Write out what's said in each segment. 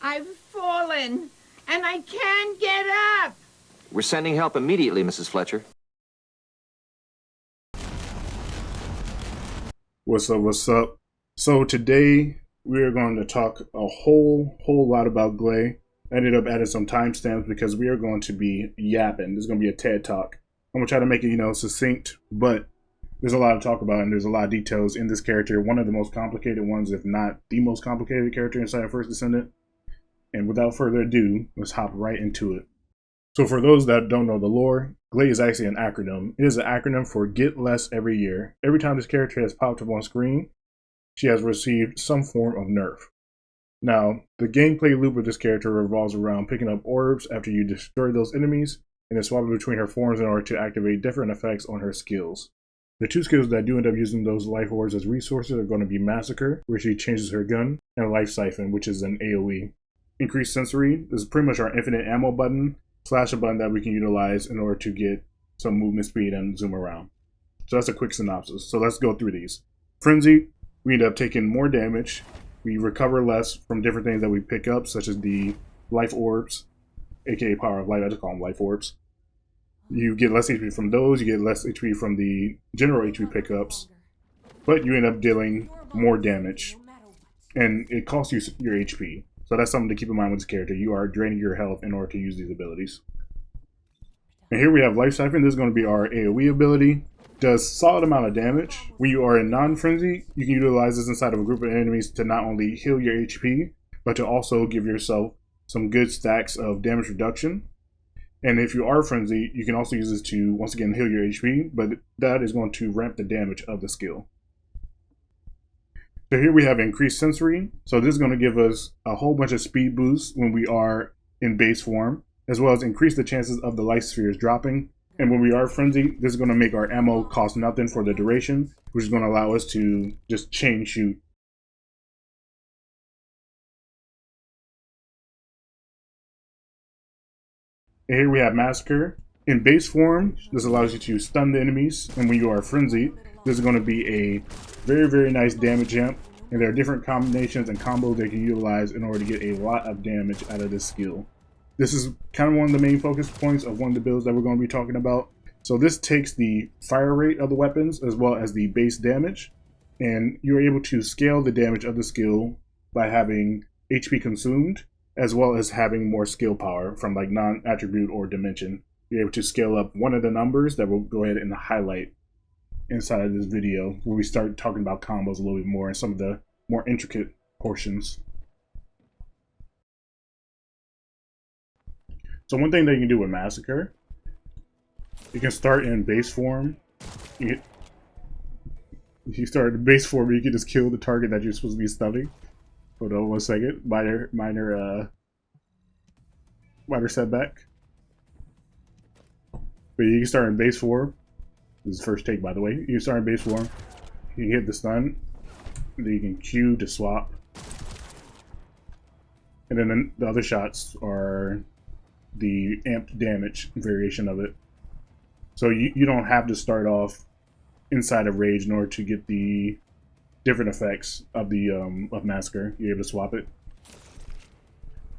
I've fallen, and I can't get up. We're sending help immediately, Mrs. Fletcher. What's up, what's up? So today we are going to talk a whole lot about Gley. I ended up adding some timestamps because we are going to be yapping. This is going to be a TED Talk. I'm going to try to make it, succinct, but there's a lot to talk about and there's a lot of details in this character. One of the most complicated ones, if not the most complicated character inside of First Descendant. And without further ado, let's hop right into it. So for those that don't know the lore, Gley is actually an acronym. It is an acronym for Get Less Every Year. Every time this character has popped up on screen, she has received some form of nerf. Now, the gameplay loop of this character revolves around picking up orbs after you destroy those enemies, and then swapping between her forms in order to activate different effects on her skills. The two skills that do end up using those life orbs as resources are going to be Massacre, where she changes her gun, and Life Siphon, which is an AoE. Increased Sensory, this is pretty much our infinite ammo button, / a button that we can utilize in order to get some movement speed and zoom around. So that's a quick synopsis. So let's go through these. Frenzy, we end up taking more damage. We recover less from different things that we pick up, such as the life orbs, aka Power of Life. I just call them life orbs. You get less HP from those, you get less HP from the general HP pickups, but you end up dealing more damage, and it costs you your HP. So that's something to keep in mind with this character. You are draining your health in order to use these abilities. And here we have Life Siphon. This is going to be our AoE ability. Does solid amount of damage. When you are in non-frenzy, you can utilize this inside of a group of enemies to not only heal your HP, but to also give yourself some good stacks of damage reduction. And if you are frenzy, you can also use this to, once again, heal your HP, but that is going to ramp the damage of the skill. So here we have Increased Sensory. So this is going to give us a whole bunch of speed boosts when we are in base form, as well as increase the chances of the life spheres dropping. And when we are frenzy, this is going to make our ammo cost nothing for the duration, which is going to allow us to just chain shoot. And here we have Massacre. In base form, this allows you to stun the enemies, and when you are frenzied, this is going to be a very nice damage jump, and there are different combinations and combos that you can utilize in order to get a lot of damage out of this skill. This is kind of one of the main focus points of one of the builds that we're going to be talking about. So this takes the fire rate of the weapons as well as the base damage, and you're able to scale the damage of the skill by having HP consumed, as well as having more skill power from like non-attribute or dimension. You're able to scale up one of the numbers that we'll go ahead and highlight inside of this video, where we start talking about combos a little bit more and some of the more intricate portions. So one thing that you can do with Massacre, you can start in base form. If you start in base form, you can just kill the target that you're supposed to be stunning. Hold on one second. Minor setback. But you can start in base form. This is first take, by the way. You can start in base form. You can hit the stun. Then you can Q to swap. And then the other shots are the amped damage variation of it. So you don't have to start off inside of Rage in order to get the different effects of the of Massacre. You're able to swap it.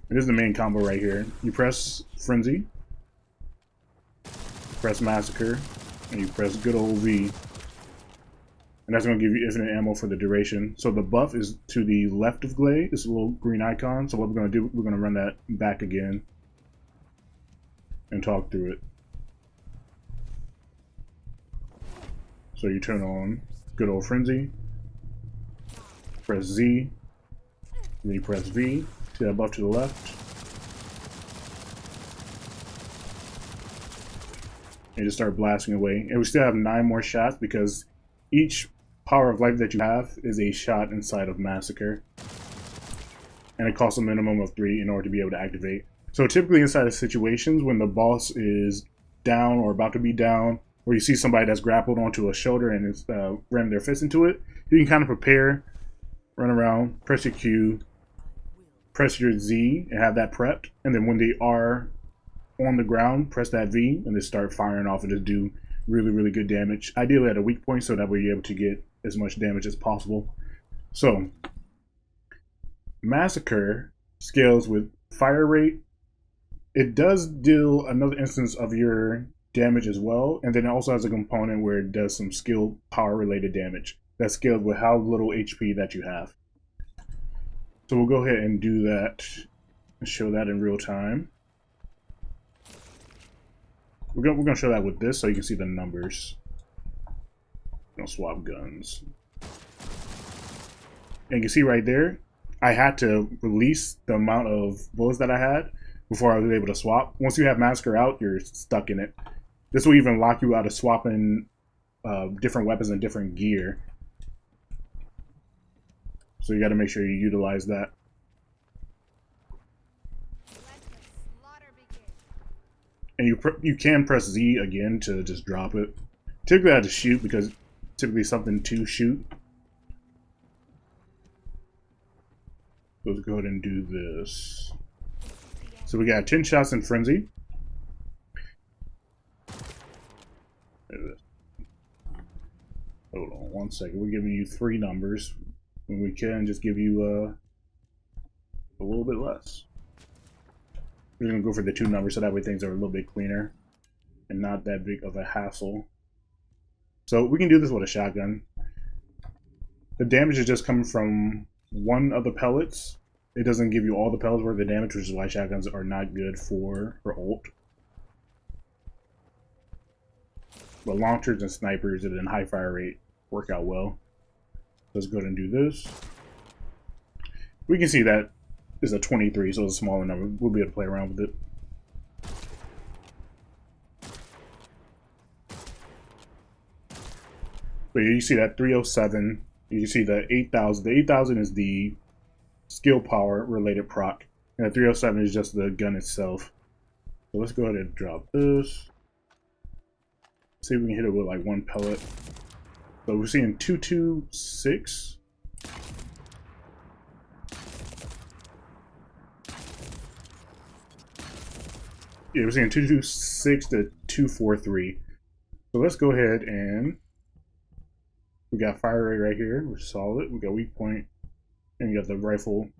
And this is the main combo right here. You press Frenzy, press Massacre, and you press good old V. And that's going to give you infinite ammo for the duration. So the buff is to the left of Gley. It's a little green icon. So what we're going to do, we're going to run that back again and talk through it. So you turn on good old Frenzy, press Z, and then you press V. See that buff to the left. And just start blasting away. And we still have 9 more shots because each Power of Life that you have is a shot inside of Massacre. And it costs a minimum of 3 in order to be able to activate. So typically inside of situations when the boss is down or about to be down, or you see somebody that's grappled onto a shoulder and is ramming their fist into it, you can kind of prepare, run around, press your Q, press your Z and have that prepped. And then when they are on the ground, press that V and just start firing off and just do really good damage. Ideally at a weak point so that way you're able to get as much damage as possible. So Massacre scales with fire rate. It does deal another instance of your damage as well, and then it also has a component where it does some skill power related damage that's scaled with how little HP that you have. So we'll go ahead and do that and show that in real time. We're gonna show that with this so you can see the numbers. Gonna swap guns. And you can see right there, I had to release the amount of bullets that I had before I was able to swap. Once you have Massacre out, you're stuck in it. This will even lock you out of swapping different weapons and different gear. So you got to make sure you utilize that. And you can press Z again to just drop it. Typically I have to shoot because typically something to shoot. Let's go ahead and do this. So we got 10 shots in Frenzy. Hold on one second. We're giving you 3 numbers when we can just give you a little bit less. We're going to go for the 2 numbers so that way things are a little bit cleaner and not that big of a hassle. So we can do this with a shotgun. The damage is just coming from one of the pellets. It doesn't give you all the pellets worth of damage, which is why shotguns are not good for ult. But launchers and snipers at a high fire rate work out well. Let's go ahead and do this. We can see that is a 23, so it's a smaller number. We'll be able to play around with it. But you see that 307. You see the 8,000. The 8,000 is the skill power related proc, and the 307 is just the gun itself. So let's go ahead and drop this. See if we can hit it with like 1 pellet. So we're seeing 226. Yeah, we're seeing 226 to 243. So let's go ahead and we got fire rate right here, which is solid. We got weak point, and we got the rifle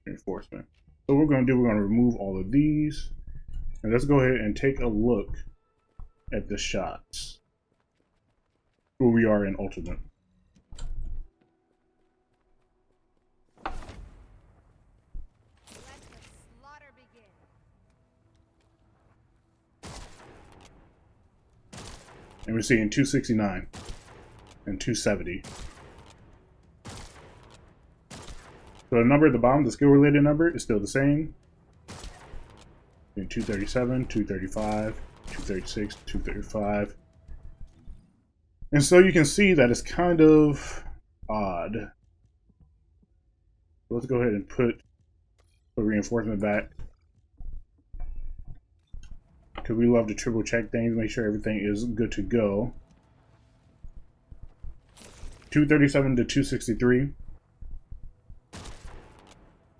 reinforcement. So what we're going to do, we're going to remove all of these, and let's go ahead and take a look at the shots where we are in ultimate. And we're seeing 269 and 270. So the number at the bottom, the skill related number, is still the same. In 237, 235, 236, 235. And so you can see that it's kind of odd. Let's go ahead and put the reinforcement back, because we love to triple check things, make sure everything is good to go. 237 to 263.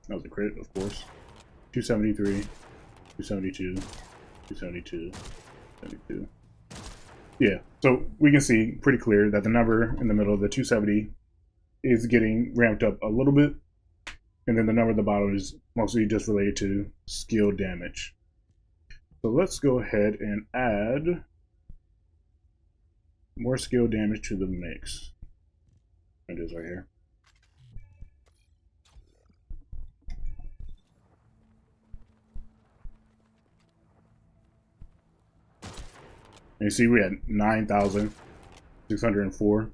That was a crit, of course. 273, 272, 272, 72. Yeah, so we can see pretty clear that the number in the middle of the 270 is getting ramped up a little bit, and then the number at the bottom is mostly just related to skill damage. So let's go ahead and add more skill damage to the mix. It is right here. And you see we had 9,604.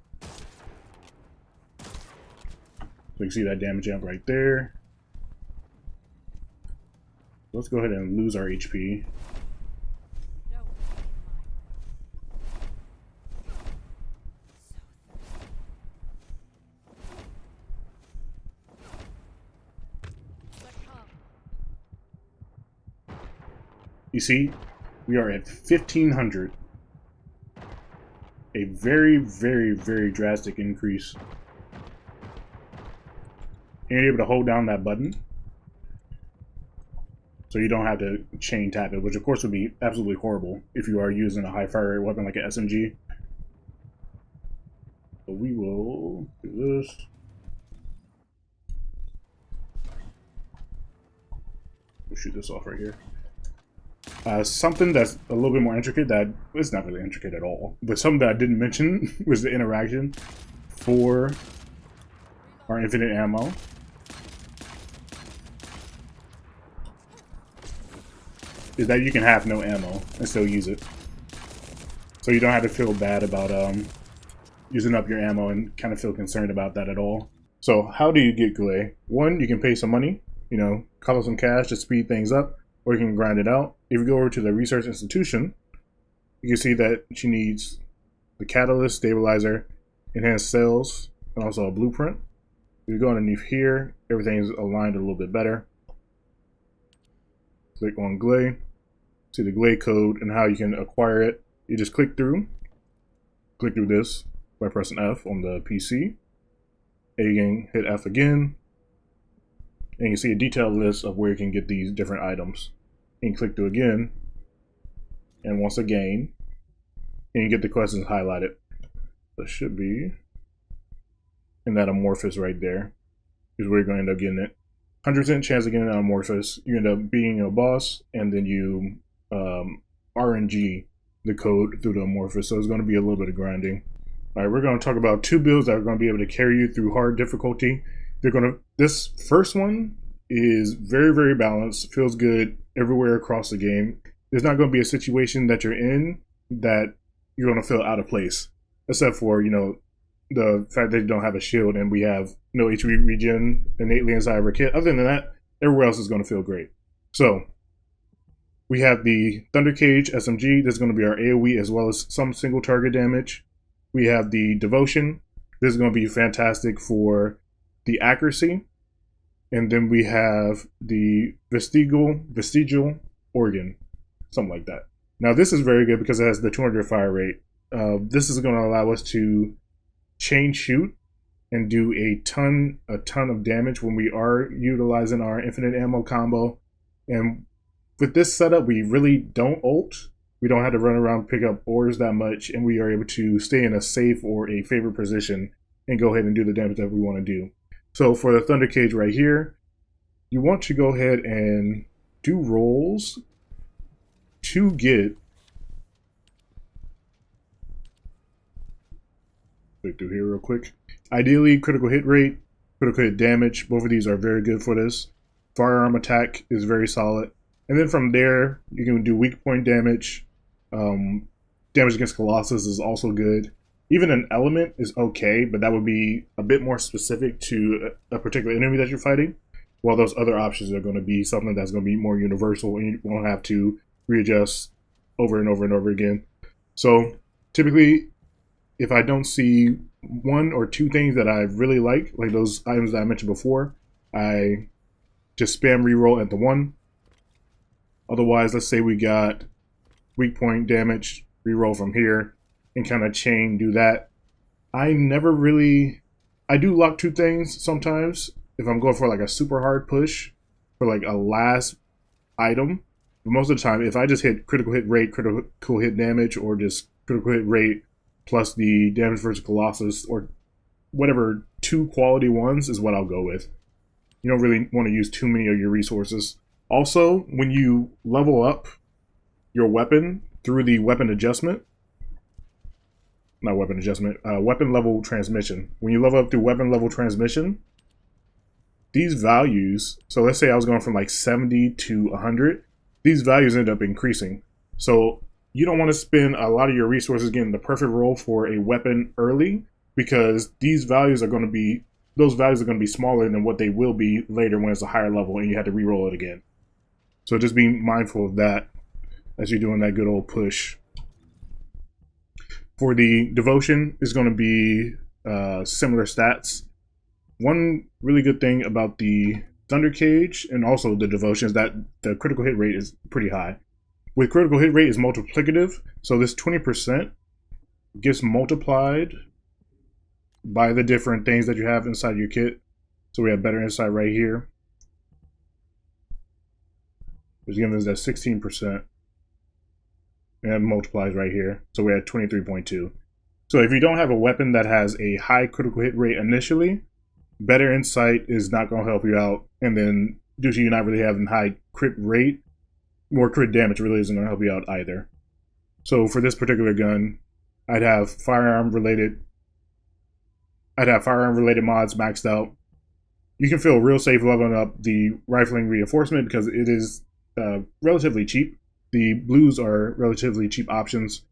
So you can see that damage jump right there. Let's go ahead and lose our HP. You see, we are at 1,500. A very, very, very drastic increase. And you're able to hold down that button, so you don't have to chain tap it, which of course would be absolutely horrible if you are using a high fire rate weapon like an SMG. So we will do this. We'll shoot this off right here. Something that's a little bit more intricate that is not really intricate at all, but something that I didn't mention was the interaction for our infinite ammo. Is that you can have no ammo and still use it. So you don't have to feel bad about using up your ammo and kind of feel concerned about that at all. So how do you get Gley? One, you can pay some money, you know, call some cash to speed things up, or you can grind it out. If you go over to the research institution, you can see that she needs the catalyst, stabilizer, enhanced cells, and also a blueprint. If you go underneath here, everything is aligned a little bit better. Click on Gley, see the Gley code and how you can acquire it. You just click through this by pressing F on the PC. And you can hit F again, and you see a detailed list of where you can get these different items. And you click through again, and once again, and you get the questions highlighted. That should be in that amorphous right there is where you're going to end up getting it. 100% chance of getting an amorphous. You end up being a boss, and then you RNG the code through the amorphous. So it's going to be a little bit of grinding. All right, we're going to talk about two builds that are going to be able to carry you through hard difficulty. This first one is very, very balanced. Feels good everywhere across the game. There's not going to be a situation that you're in that you're going to feel out of place, except for, you know, the fact that you don't have a shield and we have no HP regen innately inside of our kit. Other than that, everywhere else is going to feel great. So we have the Thunder Cage SMG. This is going to be our AoE as well as some single target damage. We have the Devotion. This is going to be fantastic for the accuracy. And then we have the Vestigial Organ, something like that. Now this is very good because it has the 200 fire rate. This is going to allow us to chain shoot and do a ton of damage when we are utilizing our infinite ammo combo. And with this setup, we really don't ult. We don't have to run around pick up ores that much, and we are able to stay in a safe or a favorite position and go ahead and do the damage that we want to do. So for the Thunder Cage right here, you want to go ahead and do rolls to get, click through here real quick. Ideally, critical hit rate, critical hit damage, both of these are very good for this. Firearm attack is very solid. And then from there, you can do weak point damage. Damage against Colossus is also good. Even an element is okay, but that would be a bit more specific to a particular enemy that you're fighting. While those other options are going to be something that's going to be more universal and you won't have to readjust over and over and over again. So typically, if I don't see one or two things that I really like those items that I mentioned before, I just spam reroll at the one. Otherwise, let's say we got weak point damage, reroll from here, and kind of chain do that. I do lock two things sometimes if I'm going for like a super hard push for like a last item. But most of the time, if I just hit critical hit rate, critical hit damage, or just critical hit rate plus the damage versus Colossus, or whatever two quality ones is what I'll go with. You don't really want to use too many of your resources. Also, when you level up your weapon through the weapon level transmission. When you level up through weapon level transmission, these values, so let's say I was going from like 70 to 100, these values end up increasing. So you don't want to spend a lot of your resources getting the perfect roll for a weapon early, because these values are going to be, smaller than what they will be later when it's a higher level and you have to re-roll it again. So just be mindful of that as you're doing that good old push. For the Devotion, is going to be similar stats. One really good thing about the Thunder Cage and also the Devotion is that the critical hit rate is pretty high. With critical hit rate is multiplicative, so this 20% gets multiplied by the different things that you have inside your kit. So we have better insight right here, which gives us that 16%, and it multiplies right here. So we're at 23.2. So if you don't have a weapon that has a high critical hit rate initially, better insight is not going to help you out. And then due to you not really having high crit rate, more crit damage really isn't going to help you out either. So for this particular gun, I'd have firearm related mods maxed out. You can feel real safe leveling up the rifling reinforcement because it is relatively cheap. The blues are relatively cheap options.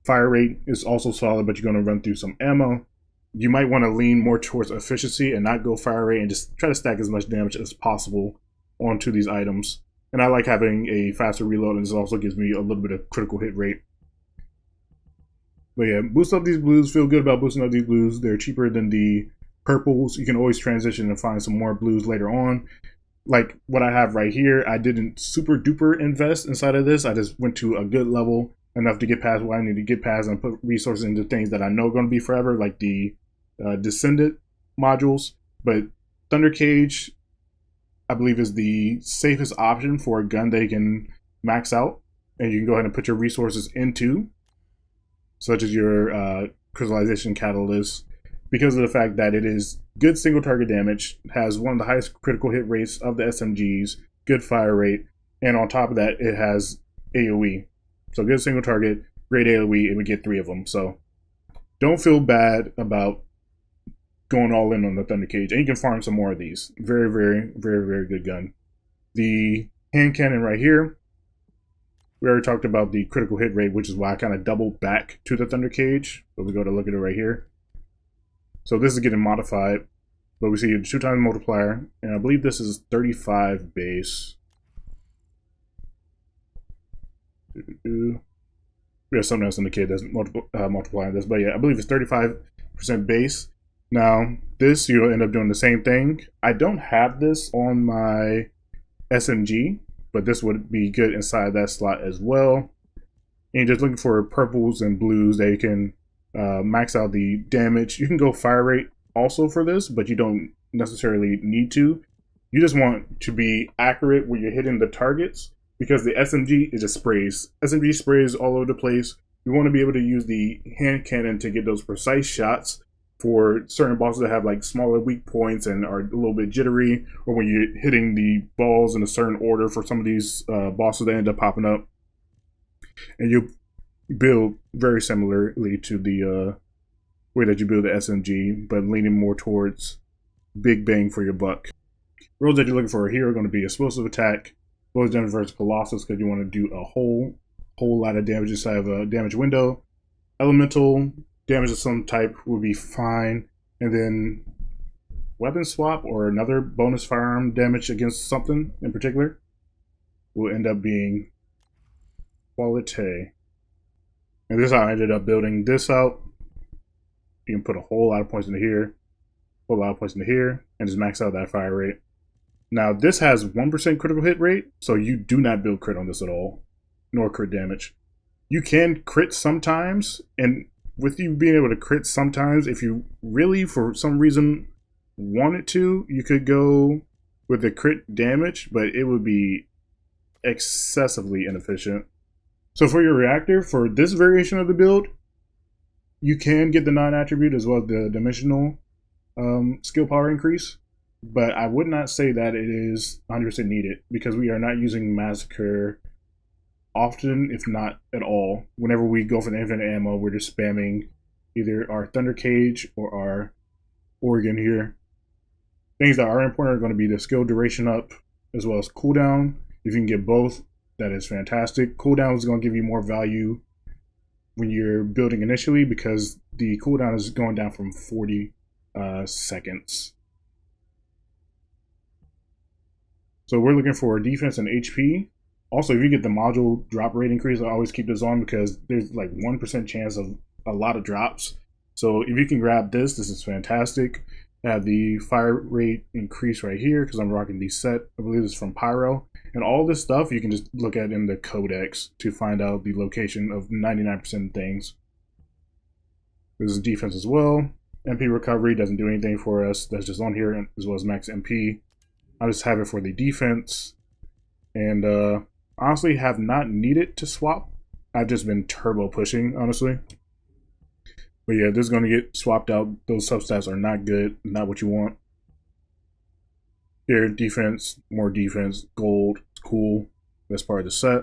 Fire rate is also solid, but you're going to run through some ammo. You might want to lean more towards efficiency and not go fire rate and just try to stack as much damage as possible onto these items. And I like having a faster reload, and this also gives me a little bit of critical hit rate. But yeah, boost up these blues. Feel good about boosting up these blues. They're cheaper than the purples. You can always transition and find some more blues later on. Like what I have right here, I didn't super duper invest inside of this. I just went to a good level, enough to get past what I need to get past and put resources into things that I know are going to be forever, like the Descendant modules. But Thunder Cage, I believe, is the safest option for a gun that you can max out and you can go ahead and put your resources into, such as your crystallization catalyst, because of the fact that it is good single target damage, has one of the highest critical hit rates of the SMGs, good fire rate, and on top of that, it has AoE. So good single target, great AoE, and we get 3 of them. So don't feel bad about going all in on the Thunder Cage, and you can farm some more of these. Very, very, very, very good gun. The hand cannon right here, we already talked about the critical hit rate, which is why I kind of doubled back to the Thunder Cage. But we go to look at it right here. So this is getting modified, but we see a 2x multiplier, and I believe this is 35 base. We have something else in the kit that's multiplying this, but yeah, I believe it's 35% base. Now, this, you'll end up doing the same thing. I don't have this on my SMG, but this would be good inside that slot as well. And you're just looking for purples and blues that you can max out the damage. You can go fire rate also for this, but you don't necessarily need to. You just want to be accurate when you're hitting the targets, because the SMG is just sprays. SMG sprays all over the place. You want to be able to use the hand cannon to get those precise shots for certain bosses that have like smaller weak points and are a little bit jittery, or when you're hitting the balls in a certain order for some of these bosses that end up popping up. And you build very similarly to the way that you build the SMG, but leaning more towards big bang for your buck. Rolls that you're looking for here are going to be explosive attack, Bullet damage versus Colossus, because you want to do a whole lot of damage inside of a damage window. Elemental damage of some type would be fine, and then weapon swap or another bonus firearm damage against something in particular will end up being quality. And this is how I ended up building this out. You can put a whole lot of points into here, a whole lot of points into here, and just max out that fire rate. Now this has 1% critical hit rate, so you do not build crit on this at all, nor crit damage. You can crit sometimes, and with you being able to crit sometimes, if you really, for some reason, wanted to, you could go with the crit damage, but it would be excessively inefficient. So for your reactor, for this variation of the build, you can get the non-attribute as well as the dimensional skill power increase, but I would not say that it is 100% needed, because we are not using Massacre often, if not at all. Whenever we go for the infinite ammo, we're just spamming either our Thunder Cage or our Organ here. Things that are important are going to be the skill duration up as well as cooldown. If you can get both, that is fantastic. Cooldown is going to give you more value when you're building initially, because the cooldown is going down from 40 seconds. So we're looking for defense and HP. Also, if you get the module drop rate increase, I always keep this on because there's like 1% chance of a lot of drops. So if you can grab this, this is fantastic. I have the fire rate increase right here because I'm rocking the set. I believe it's from Pyro. And all this stuff you can just look at in the codex to find out the location of 99% of things. This is defense as well. MP recovery doesn't do anything for us. That's just on here, as well as max MP. I just have it for the defense. And honestly have not needed to swap. I've just been turbo pushing, honestly. But yeah, this is going to get swapped out. Those substats are not good, not what you want. Here, defense, more defense, gold, cool. That's part of the set.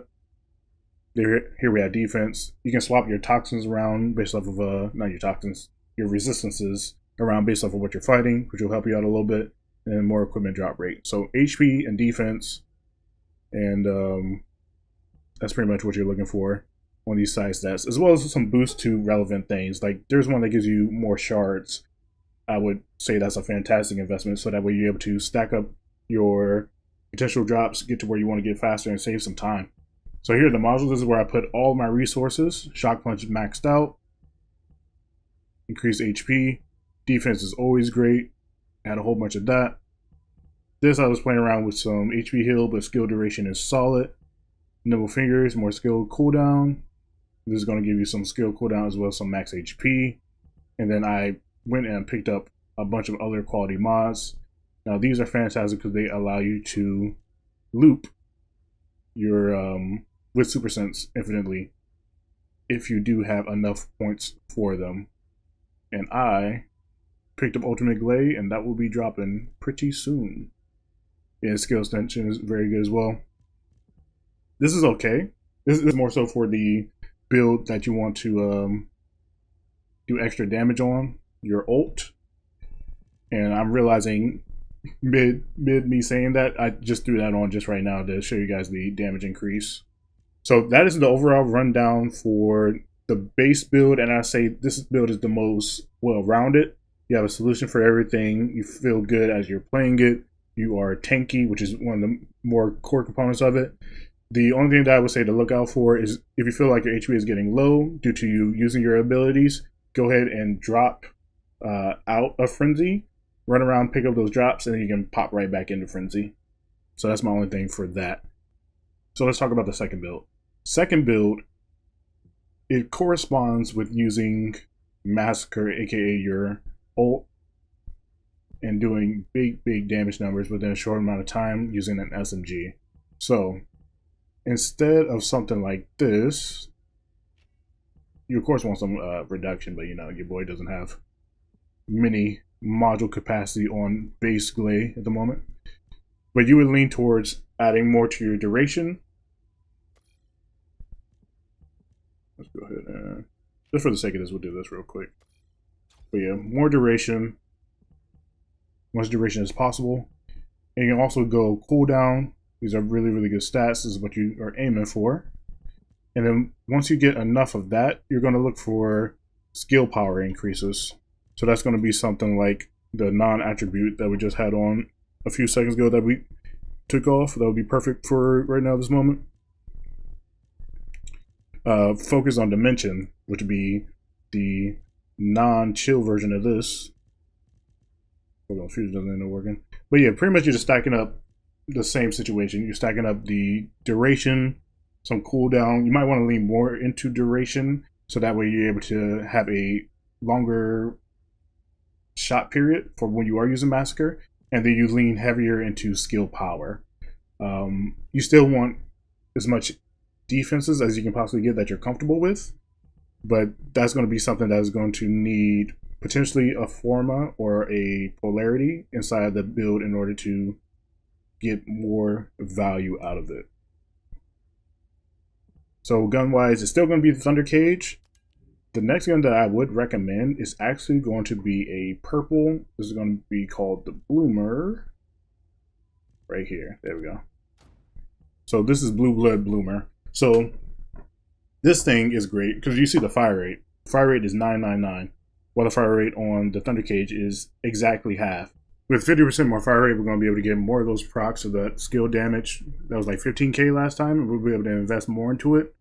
Here we have defense. You can swap your toxins around based off of, not your toxins, your resistances around based off of what you're fighting, which will help you out a little bit, and more equipment drop rate. So HP and defense, and that's pretty much what you're looking for on these side stats, as well as some boost to relevant things. Like there's one that gives you more shards. I would say that's a fantastic investment, so that way you're able to stack up your potential drops, get to where you want to get faster, and save some time. So here are the modules. This is where I put all my resources. Shock Punch maxed out. Increased HP. Defense is always great. Add a whole bunch of that. This I was playing around with some HP heal, but skill duration is solid. Nimble Fingers, more skill cooldown. This is going to give you some skill cooldown as well as some max HP. And then I went and picked up a bunch of other quality mods. Now these are fantastic because they allow you to loop your with Super Sense infinitely if you do have enough points for them. And I picked up Ultimate Gley, and that will be dropping pretty soon. Yeah, skill extension is very good as well. This is okay. This is more so for the build that you want to do extra damage on your ult. And I'm realizing mid me saying that, I just threw that on just right now to show you guys the damage increase. So that is the overall rundown for the base build, and I say this build is the most well-rounded. You have a solution for everything. You feel good as you're playing it. You are tanky, which is one of the more core components of it. The only thing that I would say to look out for is if you feel like your HP is getting low due to you using your abilities, go ahead and drop out of Frenzy, run around, pick up those drops, and then you can pop right back into Frenzy. So that's my only thing for that. So let's talk about the second build. Second build, it corresponds with using Massacre, aka your ult, and doing big damage numbers within a short amount of time using an SMG. So instead of something like this, you of course want some reduction, but you know your boy doesn't have many module capacity on base Gley at the moment. But you would lean towards adding more to your duration. Let's go ahead and, just for the sake of this, we'll do this real quick. But yeah, more duration, much duration as possible. And you can also go cooldown. These are really good stats. This is what you are aiming for. And then once you get enough of that, you're going to look for skill power increases. So that's going to be something like the non-attribute that we just had on a few seconds ago that we took off. That would be perfect for right now, this moment. Focus on Dimension, which would be the non-chill version of this. Hold on, fusion doesn't end up working. But yeah, pretty much you're just stacking up the same situation. You're stacking up the duration, some cooldown. You might want to lean more into duration, so that way you're able to have a longer shot period for when you are using Massacre, and then you lean heavier into skill power. You still want as much defenses as you can possibly get that you're comfortable with, but that's going to be something that is going to need potentially a Forma or a Polarity inside the build in order to get more value out of it. So gun wise, it's still going to be the Thunder Cage. The next gun that I would recommend is actually going to be a purple. This is going to be called the Bloomer. Right here. There we go. So this is Blue Blood Bloomer. So this thing is great because you see the fire rate. Fire rate is 999, while the fire rate on the Thunder Cage is exactly half. With 50% more fire rate, we're going to be able to get more of those procs of that skill damage. That was like 15k last time, and we'll be able to invest more into it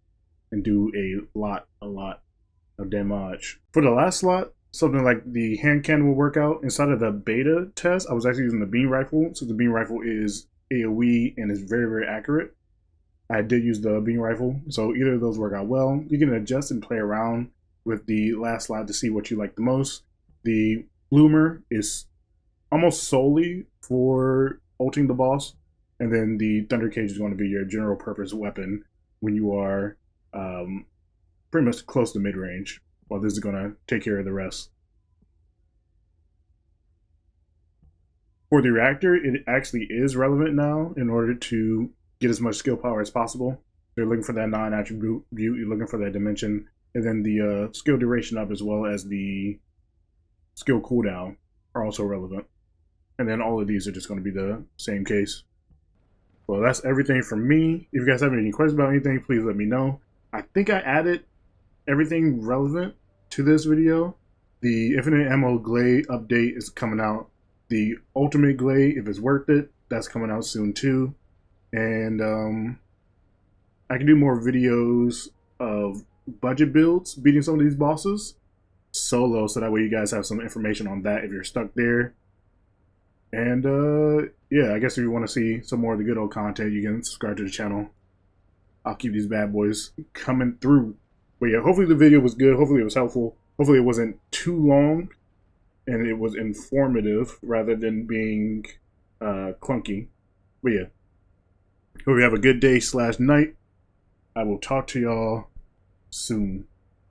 and do a lot of damage. For the last slot, something like the hand cannon will work out. Inside of the beta test, I was actually using the beam rifle. So the beam rifle is AoE and is very accurate. I did use the beam rifle, so either of those work out well. You can adjust and play around with the last slot to see what you like the most. The Bloomer is almost solely for ulting the boss, and then the Thunder Cage is going to be your general purpose weapon when you are pretty much close to mid-range, while this is going to take care of the rest. For the reactor, it actually is relevant now in order to get as much skill power as possible. They're looking for that non-attribute, you're looking for that dimension, and then the skill duration up as well as the skill cooldown are also relevant. And then all of these are just going to be the same case. Well, that's everything from me. If you guys have any questions about anything, please let me know. I think I added everything relevant to this video. The Infinite Ammo Gley update is coming out. The Ultimate Gley, if it's worth it, that's coming out soon too. And I can do more videos of budget builds, beating some of these bosses solo, so that way you guys have some information on that if you're stuck there. And yeah, I guess if you want to see some more of the good old content, you can subscribe to the channel. I'll keep these bad boys coming through. But yeah, hopefully the video was good. Hopefully it was helpful. Hopefully it wasn't too long and it was informative rather than being clunky. But yeah, hope you have a good day / night. I will talk to y'all soon.